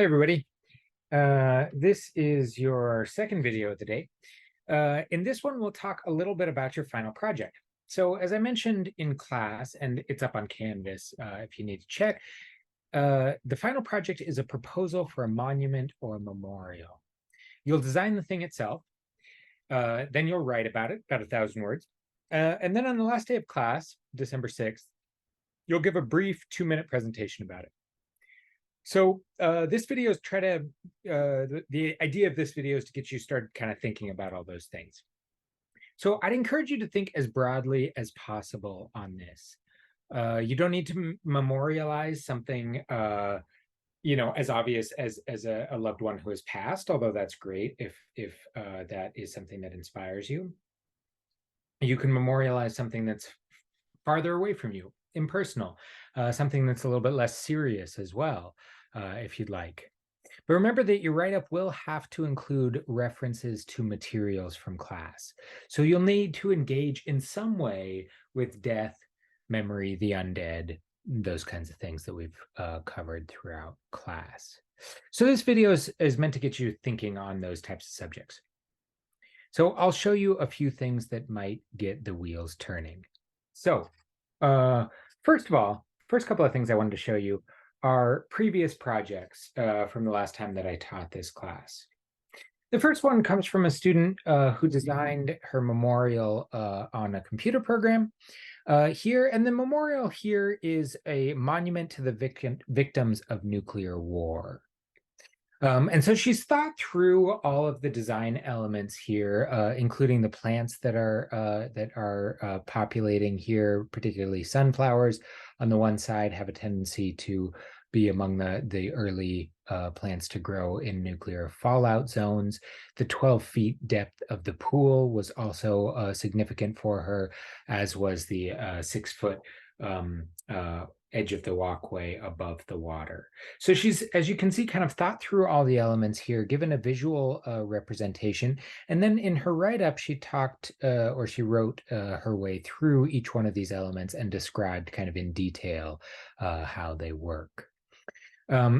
Hey everybody, this is your second video of the day. In this one, we'll talk a little bit about your final project. So as I mentioned in class, and it's up on Canvas if you need to check, the final project is a proposal for a monument or a memorial. You'll design the thing itself, then you'll write about it, about 1,000 words. And then on the last day of class, December 6th, you'll give a brief 2-minute presentation about it. So this video is the idea of this video is to get you started kind of thinking about all those things. So I'd encourage you to think as broadly as possible on this. You don't need to memorialize something, as obvious as a loved one who has passed, although that's great if that is something that inspires you. You can memorialize something that's farther away from you, impersonal, something that's a little bit less serious as well, if you'd like. But remember that your write-up will have to include references to materials from class. So you'll need to engage in some way with death, memory, the undead, those kinds of things that we've covered throughout class. So this video is meant to get you thinking on those types of subjects. So I'll show you a few things that might get the wheels turning. So first of all, first couple of things I wanted to show you are previous projects from the last time that I taught this class. The first one comes from a student who designed her memorial on a computer program here. And the memorial here is a monument to the victims of nuclear war. And so she's thought through all of the design elements here, including the plants that are populating here, particularly sunflowers on the one side have a tendency to be among the early plants to grow in nuclear fallout zones. The 12 feet depth of the pool was also significant for her, as was the 6-foot edge of the walkway above the water. So she's, as you can see, kind of thought through all the elements here, given a visual representation. And then in her write-up, she talked or she wrote her way through each one of these elements and described kind of in detail how they work.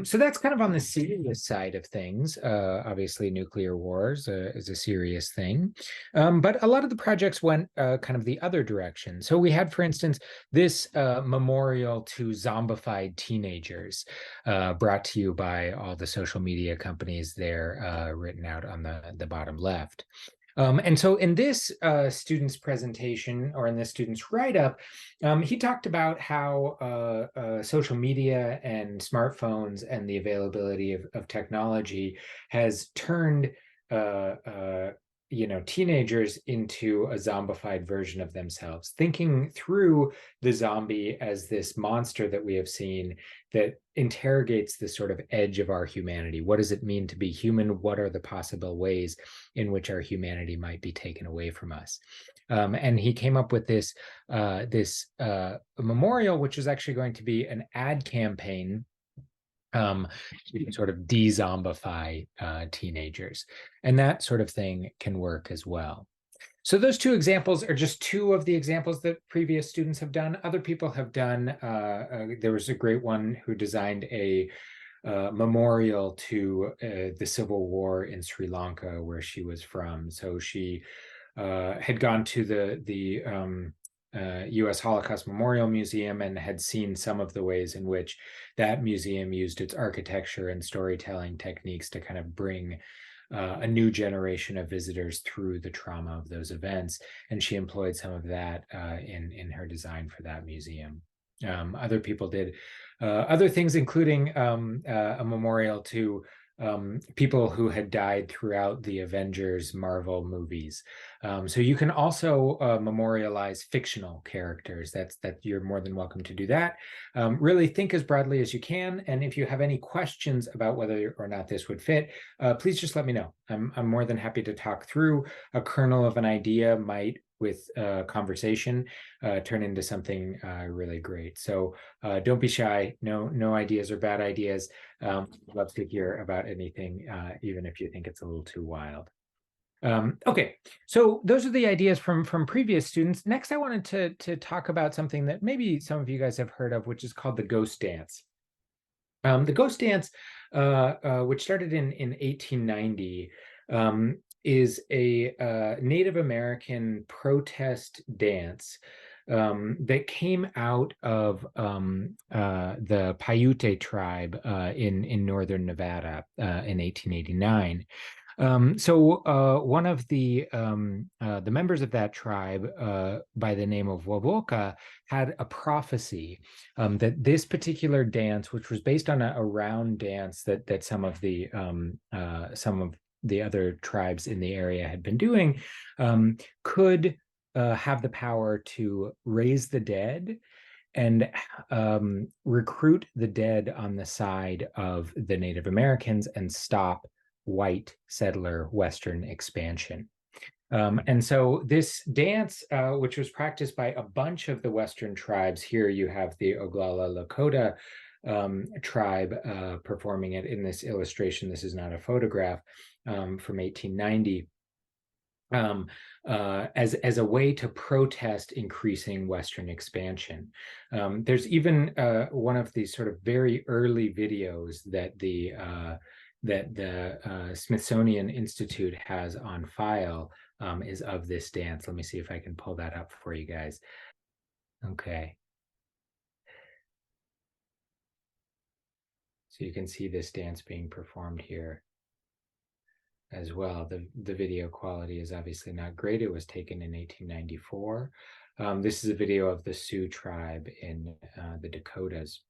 So that's kind of on the serious side of things. Obviously, nuclear wars is a serious thing. But a lot of the projects went kind of the other direction. So we had, for instance, this memorial to zombified teenagers brought to you by all the social media companies there, written out on the bottom left. And so in this student's presentation, or in this student's write-up, he talked about how social media and smartphones and the availability of technology has turned teenagers into a zombified version of themselves, thinking through the zombie as this monster that we have seen that interrogates the sort of edge of our humanity. What does it mean to be human? What are the possible ways in which our humanity might be taken away from us? And he came up with this memorial, which is actually going to be an ad campaign you can sort of de-zombify teenagers, and that sort of thing can work as well. So those two examples are just two of the examples that previous students have done. Other people have done, there was a great one who designed a memorial to the Civil War in Sri Lanka, where she was from. So she had gone to the U.S. Holocaust Memorial Museum and had seen some of the ways in which that museum used its architecture and storytelling techniques to kind of bring a new generation of visitors through the trauma of those events. And she employed some of that in her design for that museum. Other people did other things, including a memorial to people who had died throughout the Avengers Marvel movies. So you can also memorialize fictional characters. That you're more than welcome to do that. Really think as broadly as you can. And if you have any questions about whether or not this would fit, please just let me know. I'm more than happy to talk through. A kernel of an idea might, with conversation, turn into something really great. So don't be shy. No ideas are bad ideas. Love to hear about anything, even if you think it's a little too wild. Okay, so those are the ideas from previous students. Next, I wanted to talk about something that maybe some of you guys have heard of, which is called the ghost dance. The ghost dance, which started in 1890, is a Native American protest dance that came out of the Paiute tribe in northern Nevada in 1889. One of the members of that tribe, by the name of Wawoka, had a prophecy that this particular dance, which was based on a round dance that some of the other tribes in the area had been doing, could have the power to raise the dead and recruit the dead on the side of the Native Americans and stop white settler Western expansion. And so this dance, which was practiced by a bunch of the Western tribes, here you have the Oglala Lakota tribe performing it in this illustration. This is not a photograph from 1890. As a way to protest increasing Western expansion. There's even one of these sort of very early videos that the Smithsonian Institute has on file is of this dance. Let me see if I can pull that up for you guys. Okay. So you can see this dance being performed here as well. The video quality is obviously not great. It was taken in 1894. This is a video of the Sioux tribe in the Dakotas.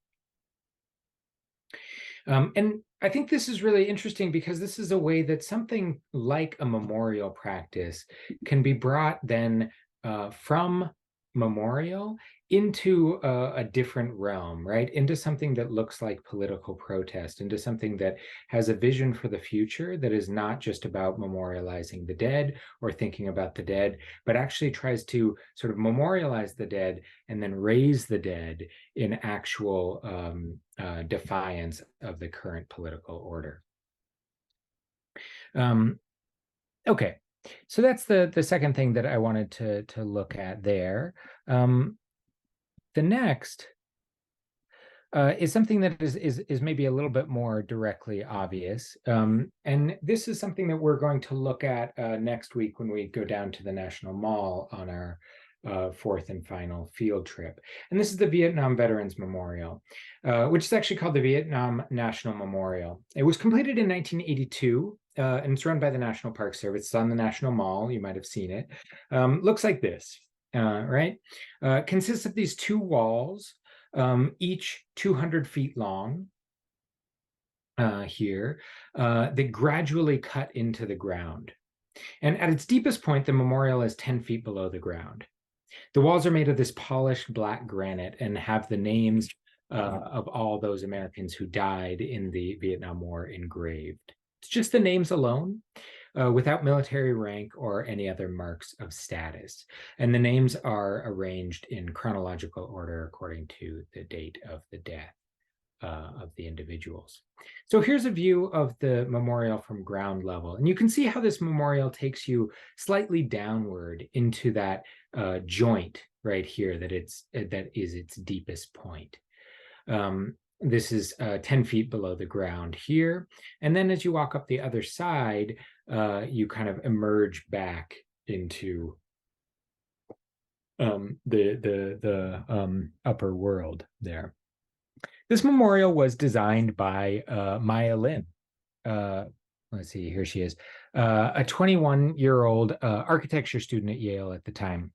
And I think this is really interesting because this is a way that something like a memorial practice can be brought then from memorial into a different realm, right? Into something that looks like political protest, into something that has a vision for the future that is not just about memorializing the dead or thinking about the dead, but actually tries to sort of memorialize the dead and then raise the dead in actual defiance of the current political order. Okay. So that's the second thing that I wanted to look at there. The next is something that is maybe a little bit more directly obvious. And this is something that we're going to look at next week when we go down to the National Mall on our fourth and final field trip. And this is the Vietnam Veterans Memorial, which is actually called the Vietnam National Memorial. It was completed in 1982. And it's run by the National Park Service. It's on the National Mall. You might have seen it. Looks like this, right? Consists of these two walls, each 200 feet long here, that gradually cut into the ground. And at its deepest point, the memorial is 10 feet below the ground. The walls are made of this polished black granite and have the names of all those Americans who died in the Vietnam War engraved. It's just the names alone, without military rank or any other marks of status. And the names are arranged in chronological order according to the date of the death of the individuals. So here's a view of the memorial from ground level. And you can see how this memorial takes you slightly downward into that joint right here that is its deepest point. This is 10 feet below the ground here. And then as you walk up the other side, you kind of emerge back into the upper world there. This memorial was designed by Maya Lin. Let's see, here she is, a 21-year-old architecture student at Yale at the time.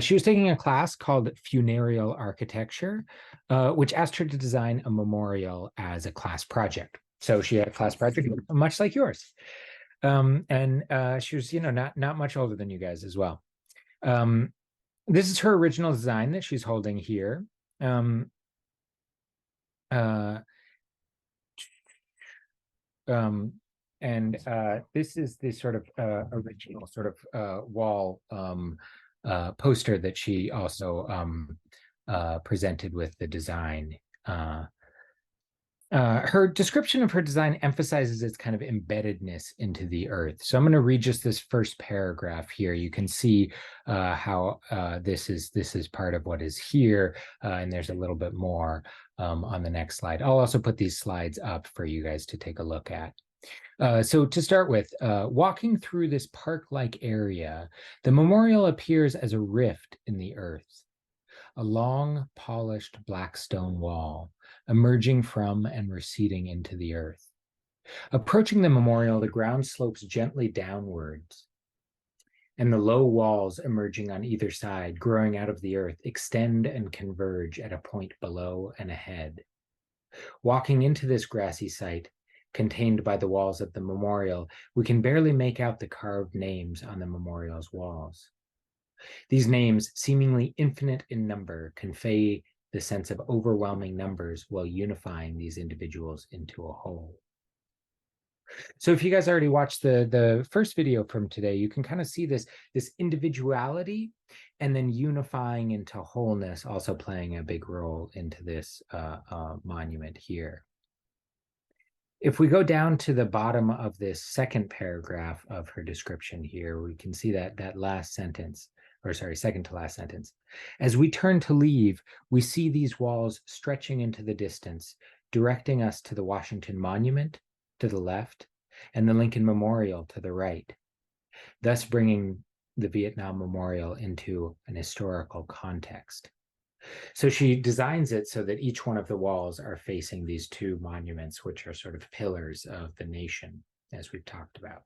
She was taking a class called Funereal Architecture, which asked her to design a memorial as a class project. So she had a class project much like yours. And she was, not much older than you guys as well. This is her original design that she's holding here. This is the sort of original sort of wall poster that she also presented with the design. Her description of her design emphasizes its kind of embeddedness into the earth. So I'm going to read just this first paragraph here. You can see how this is part of what is here, and there's a little bit more. on the next slide. I'll also put these slides up for you guys to take a look at. So to start with, walking through this park-like area, the memorial appears as a rift in the earth, a long, polished black stone wall emerging from and receding into the earth. Approaching the memorial, the ground slopes gently downwards, and the low walls emerging on either side, growing out of the earth, extend and converge at a point below and ahead. Walking into this grassy site, contained by the walls of the memorial, we can barely make out the carved names on the memorial's walls. These names, seemingly infinite in number, convey the sense of overwhelming numbers while unifying these individuals into a whole. So if you guys already watched the first video from today, you can kind of see this individuality and then unifying into wholeness also playing a big role into this monument here. If we go down to the bottom of this second paragraph of her description here, we can see that last sentence, or sorry, second to last sentence. As we turn to leave, we see these walls stretching into the distance, directing us to the Washington Monument to the left and the Lincoln Memorial to the right, thus bringing the Vietnam Memorial into an historical context. So she designs it so that each one of the walls are facing these two monuments, which are sort of pillars of the nation, as we've talked about.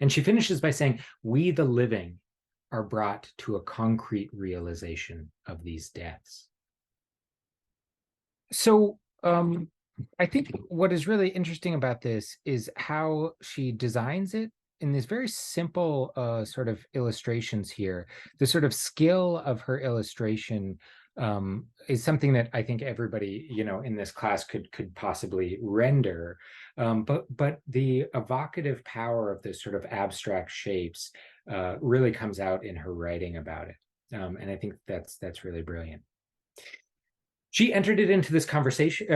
And she finishes by saying, "We, the living, are brought to a concrete realization of these deaths." So I think what is really interesting about this is how she designs it in these very simple sort of illustrations here. The sort of skill of her illustration is something that I think everybody, in this class could possibly render. But the evocative power of this sort of abstract shapes really comes out in her writing about it. And I think that's really brilliant. She entered it into this competition,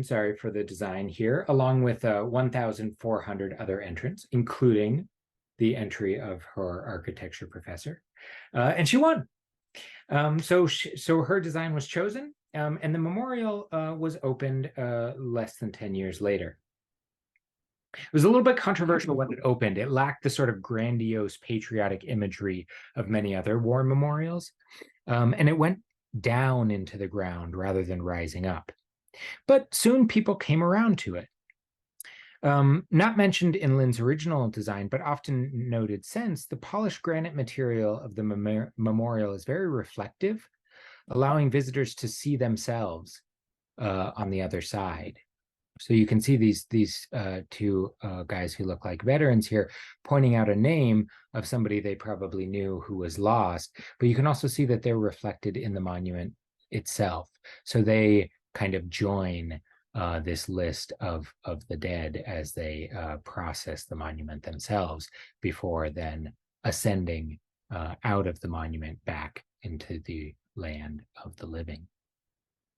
for the design here, along with 1,400 other entrants, including the entry of her architecture professor, and she won. So her design was chosen, and the memorial was opened less than 10 years later. It was a little bit controversial when it opened. It lacked the sort of grandiose patriotic imagery of many other war memorials, and it went down into the ground rather than rising up. But soon people came around to it. Not mentioned in Lynn's original design, but often noted since, the polished granite material of the memorial is very reflective, allowing visitors to see themselves on the other side. So you can see these two guys who look like veterans here pointing out a name of somebody they probably knew who was lost, but you can also see that they're reflected in the monument itself. So they kind of join this list of the dead as they process the monument themselves before then ascending out of the monument back into the land of the living.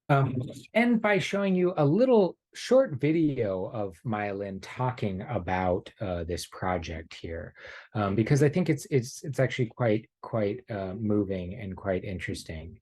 And by showing you a little short video of Maya Lin talking about this project here, because I think it's actually quite moving and quite interesting.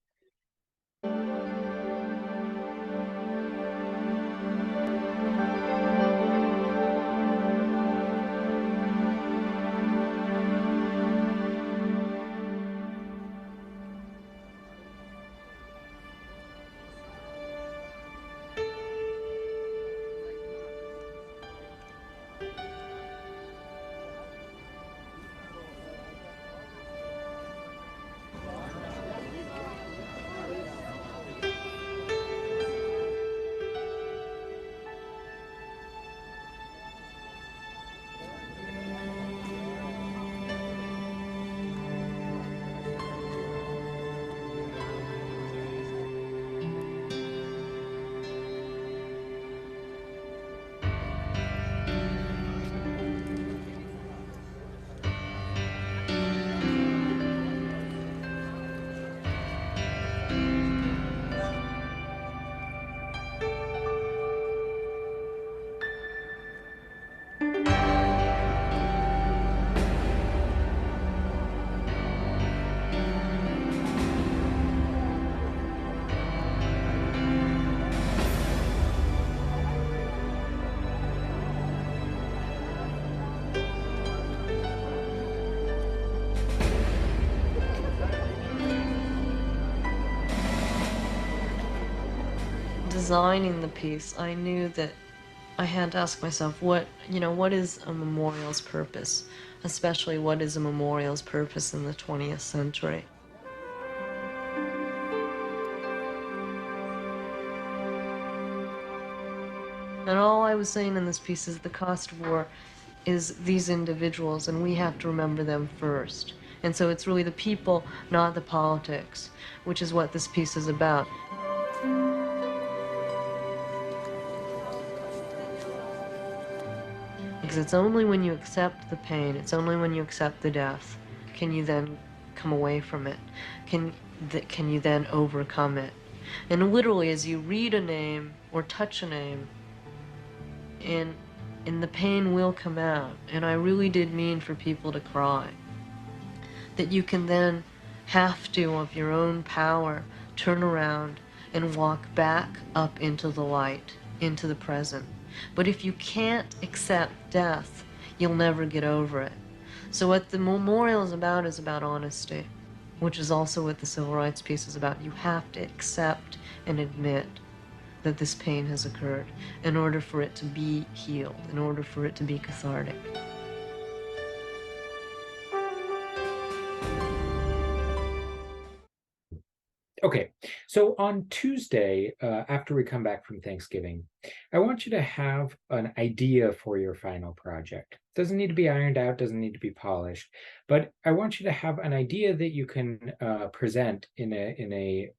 designing the piece, I knew that I had to ask myself, what is a memorial's purpose? Especially, what is a memorial's purpose in the 20th century? And all I was saying in this piece is the cost of war is these individuals, and we have to remember them first. And so it's really the people, not the politics, which is what this piece is about. Because it's only when you accept the pain, it's only when you accept the death, can you then come away from it? Can you then overcome it? And literally, as you read a name or touch a name, and the pain will come out. And I really did mean for people to cry. That you can then have to, of your own power, turn around and walk back up into the light, into the present. But if you can't accept death, you'll never get over it. So what the memorial is about honesty, which is also what the civil rights piece is about. You have to accept and admit that this pain has occurred in order for it to be healed, in order for it to be cathartic. Okay, so on Tuesday, after we come back from Thanksgiving, I want you to have an idea for your final project. Doesn't need to be ironed out, doesn't need to be polished, but I want you to have an idea that you can present in a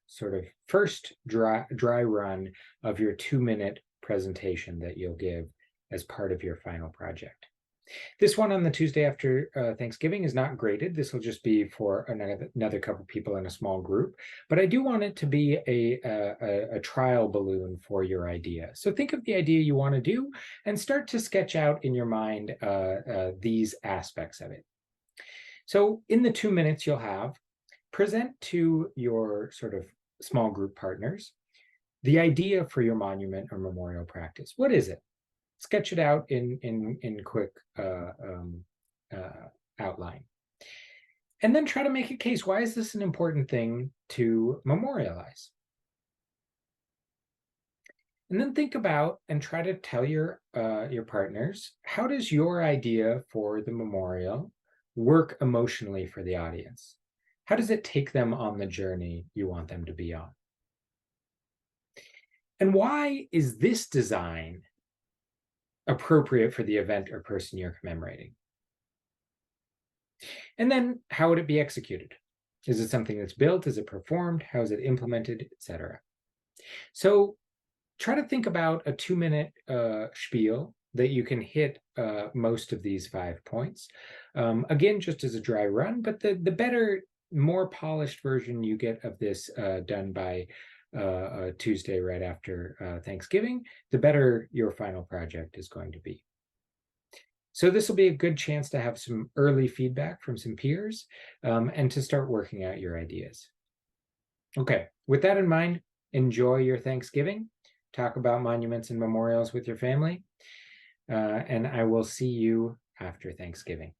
sort of first dry run of your 2-minute presentation that you'll give as part of your final project. This one on the Tuesday after Thanksgiving is not graded. This will just be for another couple people in a small group. But I do want it to be a trial balloon for your idea. So think of the idea you want to do and start to sketch out in your mind these aspects of it. So in the 2 minutes you'll have, present to your sort of small group partners the idea for your monument or memorial practice. What is it? Sketch it out in quick outline. And then try to make a case. Why is this an important thing to memorialize? And then think about and try to tell your partners, how does your idea for the memorial work emotionally for the audience? How does it take them on the journey you want them to be on? And why is this design appropriate for the event or person you're commemorating? And then how would it be executed? Is it something that's built? Is it performed? How is it implemented, etc.? So try to think about a 2-minute spiel that you can hit most of these 5 points. Again, just as a dry run, but the better, more polished version you get of this done by Tuesday right after Thanksgiving, the better your final project is going to be. So this will be a good chance to have some early feedback from some peers and to start working out your ideas. Okay, with that in mind, enjoy your Thanksgiving, talk about monuments and memorials with your family, and I will see you after Thanksgiving.